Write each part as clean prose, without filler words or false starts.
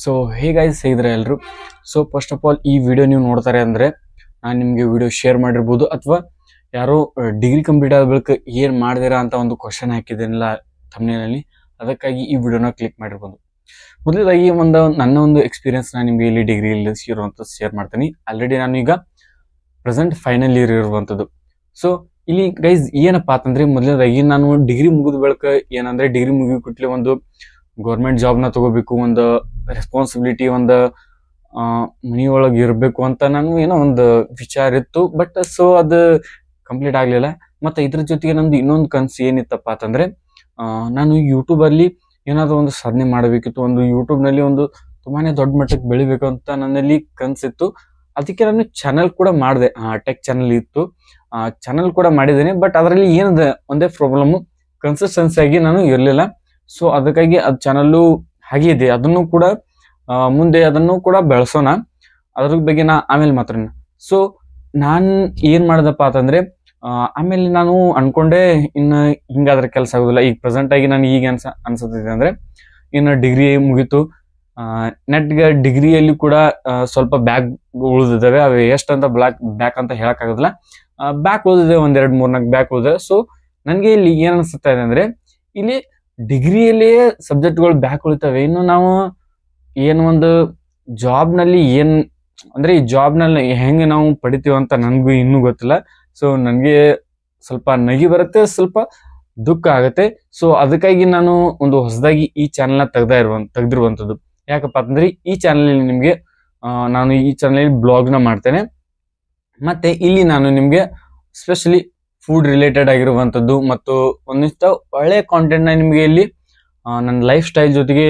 So hey guys ಹೇಗಿದ್ರೆ ಎಲ್ಲರೂ. So first of all ಈ video ನೀವು ನೋಡ್ತಾರೆ ಅಂದರೆ ನಾನು ನಿಮಗೆ ವಿಡಿಯೋ ಶೇರ್ ಮಾಡಿರ್ಬೋದು, ಅಥವಾ ಯಾರೋ ಡಿಗ್ರಿ ಕಂಪ್ಲೀಟ್ ಆದ ಬಳಿಕ ಏನು ಮಾಡ್ದಿರಾ ಅಂತ ಒಂದು ಕ್ವಶನ್ ಹಾಕಿದ್ದೇನಿಲ್ಲ ಥಂಬ್ನೇಲಲ್ಲಿ, ಅದಕ್ಕಾಗಿ ಈ ವಿಡಿಯೋನ ಕ್ಲಿಕ್ ಮಾಡಿರ್ಬೋದು. ಮೊದಲದಾಗಿ ನನ್ನ ಒಂದು ಎಕ್ಸ್ಪೀರಿಯನ್ಸ್ ನಾನು ನಿಮಗೆ ಇಲ್ಲಿ ಡಿಗ್ರಿಯಲ್ಲಿ ಇರುವಂಥದ್ದು ಶೇರ್ ಮಾಡ್ತೀನಿ. ಆಲ್ರೆಡಿ ನಾನು ಈಗ ಪ್ರೆಸೆಂಟ್ ಫೈನಲ್ ಇಯರ್ ಇರುವಂಥದ್ದು. ಸೊ ಇಲ್ಲಿ ಗೈಸ್ ಏನಪ್ಪಾ ಅಂತಂದ್ರೆ, ಮೊದಲನೇದಾಗಿ ನಾನು ಡಿಗ್ರಿ ಮುಗಿದ ಬಳಿಕ ಏನಂದ್ರೆ ಡಿಗ್ರಿ ಮುಗಿಬಿಟ್ಲೆ ಒಂದು ಗೌರ್ಮೆಂಟ್ ಜಾಬ್ನ ತಗೋಬೇಕು, ಒಂದು ರೆಸ್ಪಾನ್ಸಿಬಿಲಿಟಿ, ಒಂದು ಮನಿಯೊಳಗೆ ಇರಬೇಕು ಅಂತ ನಾನು ಏನೋ ಒಂದು ವಿಚಾರ ಇತ್ತು. ಬಟ್ ಸೊ ಅದು ಕಂಪ್ಲೀಟ್ ಆಗಲಿಲ್ಲ. ಮತ್ತು ಇದ್ರ ಜೊತೆಗೆ ನಂದು ಇನ್ನೊಂದು ಕನಸು ಏನಿತ್ತಪ್ಪ ಅಂತಂದ್ರೆ, ನಾನು ಯೂಟ್ಯೂಬಲ್ಲಿ ಏನಾದರೂ ಒಂದು ಸಾಧನೆ ಮಾಡಬೇಕಿತ್ತು, ಒಂದು ಯೂಟ್ಯೂಬ್ನಲ್ಲಿ ಒಂದು ತುಂಬಾ ದೊಡ್ಡ ಮಟ್ಟಕ್ಕೆ ಬೆಳಿಬೇಕು ಅಂತ ನನ್ನಲ್ಲಿ ಕನಸಿತ್ತು. ಅದಕ್ಕೆ ನಾನು ಚಾನಲ್ ಕೂಡ ಮಾಡಿದೆ, ಟೆಕ್ ಚಾನಲ್ ಇತ್ತು, ಚಾನಲ್ ಕೂಡ ಮಾಡಿದ್ದೇನೆ. ಬಟ್ ಅದರಲ್ಲಿ ಏನಿದೆ ಒಂದೇ ಪ್ರಾಬ್ಲಮ್ಮು, ಕನ್ಸಿಸ್ಟೆನ್ಸಿ ಆಗಿ ನಾನು ಇರಲಿಲ್ಲ. ಸೊ ಅದಕ್ಕಾಗಿ ಅದು ಚಾನಲ್ಲು ಹಾಗೆ ಇದೆ, ಅದನ್ನು ಕೂಡ ಮುಂದೆ ಅದನ್ನು ಕೂಡ ಬೆಳೆಸೋಣ, ಅದ್ರ ಬಗ್ಗೆ ಆಮೇಲೆ ಮಾತಾಡೋಣ. ಸೊ ನಾನು ಏನು ಮಾಡಿದಪ್ಪ ಅಂತಂದ್ರೆ, ಆಮೇಲೆ ನಾನು ಅನ್ಕೊಂಡೆ ಇನ್ನು ಹಿಂಗಾದ್ರೆ ಕೆಲಸ ಆಗೋದಿಲ್ಲ. ಈಗ ಪ್ರೆಸೆಂಟ್ ಆಗಿ ನಾನು ಈಗ ಅನ್ಸುತ್ತಿದೆ ಅಂದ್ರೆ, ಇನ್ನು ಡಿಗ್ರಿ ಮುಗೀತು, ನೆಟ್ಗೆ ಡಿಗ್ರಿಯಲ್ಲಿ ಕೂಡ ಸ್ವಲ್ಪ ಬ್ಯಾಕ್ ಉಳಿದಿದ್ದಾವೆ. ಅವು ಎಷ್ಟಂತ ಬ್ಯಾಕ್ ಅಂತ ಹೇಳಕ್ಕಾಗೋದಿಲ್ಲ, ಬ್ಯಾಕ್ ಉಳಿದಿದೆ, 1, 2, 3, 4 ಬ್ಯಾಕ್ ಉಳಿದಿದೆ. ಸೊ ನನಗೆ ಇಲ್ಲಿ ಏನ್ ಅನಿಸ್ತಾ ಇದೆ ಅಂದ್ರೆ, ಇಲ್ಲಿ ಡಿಗ್ರಿಯಲ್ಲಿಯೇ ಸಬ್ಜೆಕ್ಟ್ಗಳು ಬ್ಯಾಕ್ ಉಳಿತವೆ. ಇನ್ನು ನಾವು ಏನು ಒಂದು ಜಾಬ್ನಲ್ಲಿ ಅಂದ್ರೆ ಈ ಜಾಬ್ನಲ್ಲಿ ಹೆಂಗೆ ನಾವು ಪಡಿತೀವಿ ಅಂತ ನನಗೂ ಇನ್ನೂ ಗೊತ್ತಿಲ್ಲ. ಸೊ ನನಗೆ ಸ್ವಲ್ಪ ನಗಿ ಬರುತ್ತೆ, ಸ್ವಲ್ಪ ದುಃಖ ಆಗುತ್ತೆ. ಸೊ ಅದಕ್ಕಾಗಿ ನಾನು ಒಂದು ಹೊಸದಾಗಿ ಈ ಚಾನಲ್ನ ತೆಗೆದಿರುವಂಥದ್ದು. ಯಾಕಪ್ಪ ಅಂತಂದ್ರೆ, ಈ ಚಾನಲಲ್ಲಿ ನಿಮಗೆ ನಾನು ಈ ಚಾನಲಲ್ಲಿ ಬ್ಲಾಗ್ನ ಮಾಡ್ತೇನೆ, ಮತ್ತೆ ಇಲ್ಲಿ ನಾನು ನಿಮಗೆ ಸ್ಪೆಷಲಿ ಫುಡ್ ರಿಲೇಟೆಡ್ ಆಗಿರುವಂಥದ್ದು ಮತ್ತು ಒಂದಿಷ್ಟು ಒಳ್ಳೆಯ ಕಾಂಟೆಂಟ್ನ ನಿಮಗೆ ಇಲ್ಲಿ ನನ್ನ ಲೈಫ್ ಸ್ಟೈಲ್ ಜೊತೆಗೆ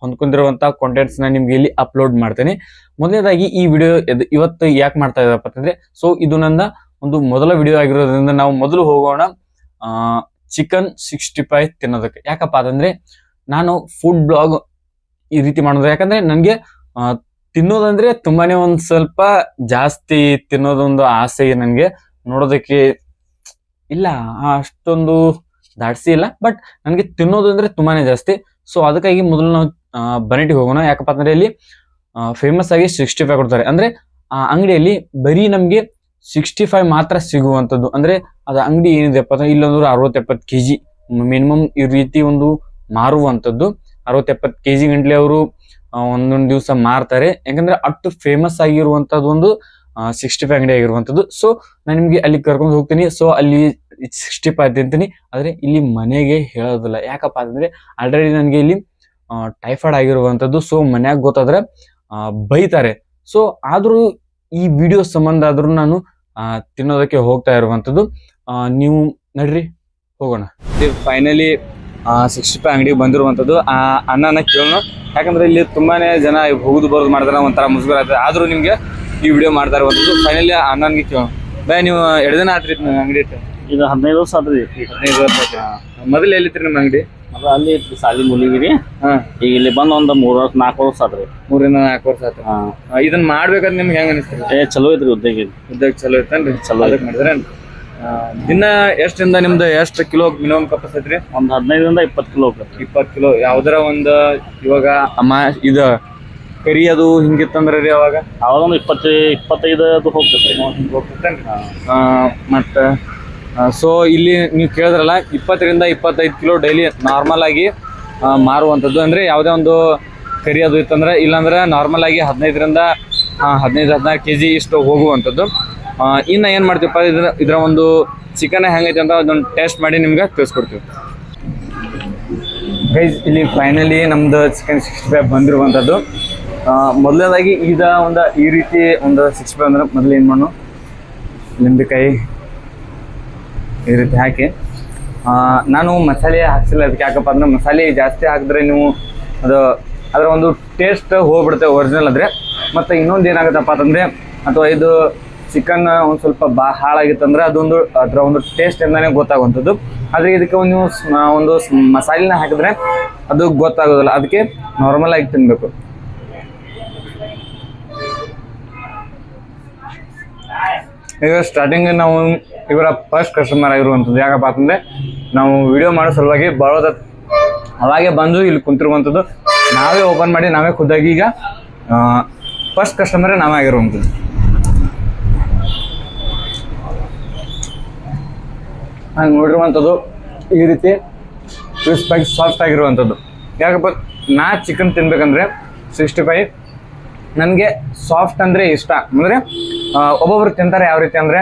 ಹೊಂದ್ಕೊಂಡಿರುವಂಥ ಕಾಂಟೆಂಟ್ಸ್ನ ನಿಮಗೆ ಇಲ್ಲಿ ಅಪ್ಲೋಡ್ ಮಾಡ್ತೇನೆ. ಮೊದಲನೇದಾಗಿ ಈ ವಿಡಿಯೋ ಇವತ್ತು ಯಾಕೆ ಮಾಡ್ತಾ ಇದ್ದಪ್ಪ ಅಂತಂದ್ರೆ, ಸೊ ಇದು ನನ್ನ ಒಂದು ಮೊದಲ ವಿಡಿಯೋ ಆಗಿರೋದ್ರಿಂದ ನಾವು ಮೊದಲು ಹೋಗೋಣ ಚಿಕನ್ 65 ತಿನ್ನೋದಕ್ಕೆ. ಯಾಕಪ್ಪ ಅಂತಂದ್ರೆ, ನಾನು ಫುಡ್ ಬ್ಲಾಗ್ ಈ ರೀತಿ ಮಾಡೋದು ಯಾಕಂದ್ರೆ ನನಗೆ ತಿನ್ನೋದಂದ್ರೆ ತುಂಬಾನೇ ಒಂದು ಸ್ವಲ್ಪ ಜಾಸ್ತಿ ತಿನ್ನೋದೊಂದು ಆಸೆ ನನಗೆ. ನೋಡೋದಕ್ಕೆ ಇಲ್ಲ ಅಷ್ಟೊಂದು ದಾಡ್ಸಿ ಇಲ್ಲ, ಬಟ್ ನನಗೆ ತಿನ್ನೋದು ಅಂದ್ರೆ ತುಂಬಾನೇ ಜಾಸ್ತಿ. ಸೊ ಅದಕ್ಕಾಗಿ ಮೊದಲು ನಾವು ಬನೇಟಿಗೆ ಹೋಗೋಣ. ಯಾಕಪ್ಪ ಅಂದ್ರೆ ಇಲ್ಲಿ ಫೇಮಸ್ ಆಗಿ 65 ಕೊಡ್ತಾರೆ. ಅಂದ್ರೆ ಆ ಅಂಗಡಿಯಲ್ಲಿ ಬರೀ ನಮ್ಗೆ 65 ಮಾತ್ರ ಸಿಗುವಂಥದ್ದು. ಅಂದ್ರೆ ಅದ ಅಂಗಡಿ ಏನಿದೆಪ್ಪ ಅಂದ್ರೆ, ಇಲ್ಲೊಂದು 60-70 kg ಮಿನಿಮಮ್ ಈ ರೀತಿ ಒಂದು ಮಾರುವಂಥದ್ದು. 60-70 kg ಗಂಟ್ಲೆ ಅವರು ಒಂದೊಂದು ದಿವಸ ಮಾರ್ತಾರೆ. ಯಾಕಂದ್ರೆ ಅಷ್ಟು ಫೇಮಸ್ ಆಗಿರುವಂತದ್ದು ಒಂದು 65 ಅಂಗಡಿ ಆಗಿರುವಂಥದ್ದು. ಸೊ ನಾನು ನಿಮ್ಗೆ ಅಲ್ಲಿ ಕರ್ಕೊಂಡು ಹೋಗ್ತೀನಿ. ಸೊ ಅಲ್ಲಿ 65 ತಿಂತೀನಿ, ಆದ್ರೆ ಇಲ್ಲಿ ಮನೆಗೆ ಹೇಳೋದಿಲ್ಲ. ಯಾಕಪ್ಪ ಅಂತಂದ್ರೆ ಆಲ್ರೆಡಿ ನನಗೆ ಇಲ್ಲಿ ಟೈಫಾಯ್ಡ್ ಆಗಿರುವಂಥದ್ದು. ಸೊ ಮನ್ಯಾಗ ಗೊತ್ತಾದ್ರೆ ಬೈತಾರೆ. ಸೊ ಆದ್ರೂ ಈ ವಿಡಿಯೋ ಸಂಬಂಧ ಆದ್ರೂ ನಾನು ತಿನ್ನೋದಕ್ಕೆ ಹೋಗ್ತಾ ಇರುವಂಥದ್ದು. ನೀವು ನಡ್ರಿ ಹೋಗೋಣ. ಫೈನಲಿ 65 ಅಂಗಡಿಗೆ ಬಂದಿರುವಂಥದ್ದು. ಆ ಅಣ್ಣನ ಕೇಳೋಣ, ಯಾಕಂದ್ರೆ ಇಲ್ಲಿ ತುಂಬಾನೇ ಜನ ಹೋಗುದು ಬರೋದು ಮಾಡ್ತಾರೆ, ಒಂಥರ ಮುಸ್ಗುರ ಆಗ್ತದೆ. ಆದ್ರೂ ನಿಮ್ಗೆ ಈ ವಿಡಿಯೋ ಮಾಡ್ತಾ ಇರುವಂಥದ್ದು. ಫೈನಲಿ ಅಣ್ಣನಿಗೆ ಕೇಳೋಣ. ಬಾಯ್, ನೀವು 2 ದಿನ ಆತ್ರಿ ಅಂಗಡಿ ಇಟ್ಟು? ಇದು 15 ವರ್ಷ ಆದ್ರಿ. 15 ವರ್ಷ ಆಯ್ತು. ಮೊದಲು ಎಲ್ಲಿತ್ರಿ ನಿಮ್ಮ ಅಂಗಡಿ? ಅಲ್ಲಿ ಸಾಲಿ ಮುಲಿಗಿರಿ. ಈಗ ಇಲ್ಲಿ ಬಂದ್ ಒಂದ್ 3-4 ವರ್ಷ ಆದ್ರಿ. 3-4 ವರ್ಷ ಆಯ್ತು. ಇದನ್ನ ಮಾಡ್ಬೇಕಂತ ನಿಮ್ಗೆ ಹೆಂಗ ಅನಿಸ್ತೀರಿ? ಚಲೋ ಐತ್ರಿ ಉದ್ಯೋಗ. ಚಲೋ ಐತನ್ರಿ? ಚಲೋ ಅದಕ್ಕೆ ಮಾಡಿದ್ರೆ ದಿನ ಎಷ್ಟರಿಂದ ನಿಮ್ದು ಎಷ್ಟು ಕಿಲೋ ಮಿನಿಮಮ್ ಕೆಪಾಸಿಟಿ? ಒಂದ್ 15-20 ಕಿಲೋ. 20 ಕಿಲೋ. ಯಾವ್ದಾರ ಒಂದು ಇವಾಗ ಇದು ಕರಿ ಅದು ಹಿಂಗಿತ್ತಂದ್ರೆ ರೀ ಅವಾಗ ಒಂದು 20-25 ಅದು ಹೋಗ್ತೈತಿ. ಹೋಗ್ತೇನ್ರಿ. ಮತ್ತ ಸೊ ಇಲ್ಲಿ ನೀವು ಕೇಳಿದ್ರಲ್ಲ, 20-25 ಕಿಲೋ ಡೈಲಿ ನಾರ್ಮಲ್ ಆಗಿ ಮಾರುವಂಥದ್ದು. ಅಂದ್ರೆ ಯಾವುದೇ ಒಂದು ಕರಿ ಅದು ಇತ್ತಂದ್ರೆ, ಇಲ್ಲಾಂದ್ರೆ ನಾರ್ಮಲ್ ಆಗಿ 15-16 kg ಇಷ್ಟು ಹೋಗುವಂಥದ್ದು. ಇನ್ನು ಏನು ಮಾಡ್ತೀವಪ್ಪ, ಇದರ ಒಂದು ಚಿಕನ್ ಹೆಂಗೈತೆ ಅಂತ ಅದೊಂದು ಟೇಸ್ಟ್ ಮಾಡಿ ನಿಮ್ಗೆ ತಿಳಿಸ್ಕೊಡ್ತೀವಿ. ಗೈಸ್, ಇಲ್ಲಿ ಫೈನಲಿ ನಮ್ದು ಚಿಕನ್ 65 ಬಂದಿರುವಂಥದ್ದು. ಮೊದಲನೇದಾಗಿ ಈ ರೀತಿ ಒಂದು 65 ಅಂದ್ರೆ ಮೊದಲು ಏನು ಮಾಡೋಣ, ಲಿಂಬೆಕಾಯಿ ಈ ರೀತಿ ಹಾಕಿ, ನಾನು ಮಸಾಲೆ ಹಾಕ್ಸಿಲ್ಲ. ಅದಕ್ಕೆ ಯಾಕಪ್ಪ ಅಂದ್ರೆ ಮಸಾಲೆ ಜಾಸ್ತಿ ಹಾಕಿದ್ರೆ ನೀವು ಅದರ ಒಂದು ಟೇಸ್ಟ್ ಹೋಗ್ಬಿಡುತ್ತೆ ಒರಿಜಿನಲ್ ಆದರೆ. ಮತ್ತು ಇನ್ನೊಂದು ಏನಾಗುತ್ತಪ್ಪ ಅಂತಂದರೆ, ಅಥವಾ ಇದು ಚಿಕನ್ ಒಂದು ಸ್ವಲ್ಪ ಹಾಳಾಗಿತ್ತಂದ್ರೆ ಅದರ ಒಂದು ಟೇಸ್ಟ್ ಇಂದಾನೆ ಗೊತ್ತಾಗುವಂಥದ್ದು. ಆದರೆ ಇದಕ್ಕೆ ಒಂದು ಮಸಾಲೆನ ಹಾಕಿದ್ರೆ ಅದು ಗೊತ್ತಾಗೋದಿಲ್ಲ. ಅದಕ್ಕೆ ನಾರ್ಮಲ್ ಆಗಿ ತಿನ್ನಬೇಕು. ಈಗ ಸ್ಟಾರ್ಟಿಂಗ್ ನಾವು ಇವರ ಫಸ್ಟ್ ಕಸ್ಟಮರ್ ಆಗಿರುವಂಥದ್ದು. ಯಾಕಪ್ಪ ಅಂತಂದರೆ ನಾವು ವಿಡಿಯೋ ಮಾಡೋ ಸಲುವಾಗಿ ಅವಾಗೆ ಬಂದು ಇಲ್ಲಿ ಕುಂತಿರುವಂಥದ್ದು. ನಾವೇ ಓಪನ್ ಮಾಡಿ ನಾವೇ ಖುದ್ದಾಗಿ ಈಗ ಫಸ್ಟ್ ಕಸ್ಟಮರೇ ನಾವೇ ಆಗಿರುವಂಥದ್ದು. ಹಂಗೆ ನೋಡಿರುವಂಥದ್ದು ಈ ರೀತಿ ಕ್ರಿಸ್ಪಾಗಿ ಸಾಫ್ಟ್ ಆಗಿರುವಂಥದ್ದು. ಯಾಕಪ್ಪ ನಾ ಚಿಕನ್ ತಿನ್ಬೇಕಂದ್ರೆ 65 ನನಗೆ ಸಾಫ್ಟ್ ಅಂದರೆ ಇಷ್ಟ. ಅಂದರೆ ಒಬ್ಬೊಬ್ರು ತಿಂತಾರೆ ಯಾವ ರೀತಿ ಅಂದರೆ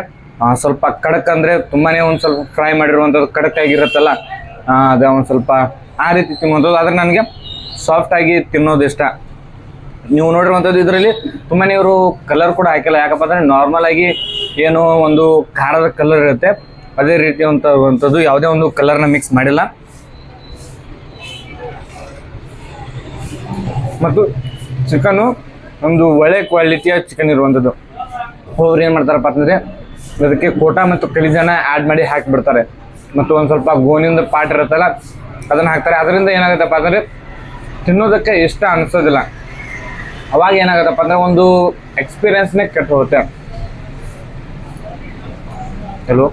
ಸ್ವಲ್ಪ ಖಡಕ್ ಅಂದರೆ ತುಂಬಾ ಒಂದು ಸ್ವಲ್ಪ ಫ್ರೈ ಮಾಡಿರುವಂಥದ್ದು ಖಡಕ್ ಆಗಿರುತ್ತಲ್ಲ, ಅದು ಒಂದು ಸ್ವಲ್ಪ ಆ ರೀತಿ ತಿನ್ನುವಂಥದ್ದು. ಆದರೆ ನನಗೆ ಸಾಫ್ಟಾಗಿ ತಿನ್ನೋದು ಇಷ್ಟ. ನೀವು ನೋಡಿರುವಂಥದ್ದು ಇದರಲ್ಲಿ ತುಂಬಾ ಇವರು ಕಲರ್ ಕೂಡ ಹಾಕಿಲ್ಲ. ಯಾಕಪ್ಪ ಅಂದರೆ ನಾರ್ಮಲಾಗಿ ಏನು ಒಂದು ಖಾರದ ಕಲರ್ ಇರುತ್ತೆ ಅದೇ ರೀತಿ ಅಂಥದ್ದು ಯಾವುದೇ ಒಂದು ಕಲರ್ನ ಮಿಕ್ಸ್ ಮಾಡಿಲ್ಲ. ಮತ್ತು ಚಿಕನ್ನು ಒಂದು ಒಳ್ಳೆ ಕ್ವಾಲಿಟಿಯ ಚಿಕನ್ ಇರುವಂಥದ್ದು. ಅವ್ರು ಏನು ಮಾಡ್ತಾರಪ್ಪ ಅಂತಂದರೆ ಅದಕ್ಕೆ ಕೋಟಾ ಮತ್ತು ಕಲಿಜಾನ ಆ್ಯಡ್ ಮಾಡಿ ಹಾಕಿಬಿಡ್ತಾರೆ. ಮತ್ತು ಒಂದು ಸ್ವಲ್ಪ ಗೋನಿಂದ ಪಾಟ್ ಇರುತ್ತಲ್ಲ ಅದನ್ನು ಹಾಕ್ತಾರೆ. ಅದರಿಂದ ಏನಾಗುತ್ತಪ್ಪ ಅಂದರೆ ತಿನ್ನೋದಕ್ಕೆ ಇಷ್ಟ ಅನಿಸೋದಿಲ್ಲ. ಅವಾಗ ಏನಾಗುತ್ತಪ್ಪ ಅಂದರೆ ಒಂದು ಎಕ್ಸ್ಪೀರಿಯನ್ಸ್ನೇ ಕೆಟ್ಟು ಹೋಗುತ್ತೆ. ಹಲೋ,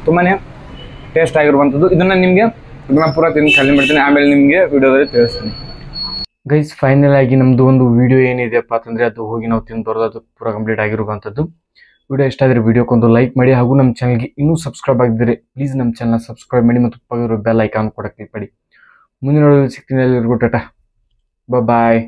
ತುಂಬಾ ಟೇಸ್ಟ್ ಆಗಿರುವಂಥದ್ದು. ಇದನ್ನು ಪೂರ ತಿಂದು ಖಾಲಿ ಮಾಡ್ತೀನಿ, ಆಮೇಲೆ ನಿಮಗೆ ವಿಡಿಯೋದಲ್ಲಿ ತಿಳಿಸ್ತೀನಿ. ಗೈಸ್ ಫೈನಲ್ ಆಗಿ ನಮ್ದು ಒಂದು ವಿಡಿಯೋ ಏನಿದೆಯಪ್ಪ ಅಂತಂದ್ರೆ ಅದು ಹೋಗಿ ನಾವು ತಿಂದು ಬರೋದು ಅದು ಪೂರ ಕಂಪ್ಲೀಟ್ ಆಗಿರುವಂಥದ್ದು. ವಿಡಿಯೋ ಇಷ್ಟ ಆದರೆ ವಿಡಿಯೋಕ್ಕೊಂದು ಲೈಕ್ ಮಾಡಿ, ಹಾಗೂ ನಮ್ಮ ಚಾನಲ್ಗೆ ಇನ್ನೂ ಸಬ್ಸ್ಕ್ರೈಬ್ ಆಗಿದ್ದರೆ ಪ್ಲೀಸ್ ನಮ್ಮ ಚಾನಲ್ನ ಸಬ್ಸ್ಕ್ರೈಬ್ ಮಾಡಿ ಮತ್ತು ಪಕ್ಕದಲ್ಲಿರೋ ಬೆಲ್ ಐಕಾನ್ ಕೂಡ ಕ್ಲಿಕ್ ಮಾಡಿ. ಮುಂದಿನ ವಿಡಿಯೋದಲ್ಲಿ ಸಿಗ್ತೀನಿ. ಎಲ್ಲರಿಗೂ ಟಾಟಾ, ಬಾಯ್.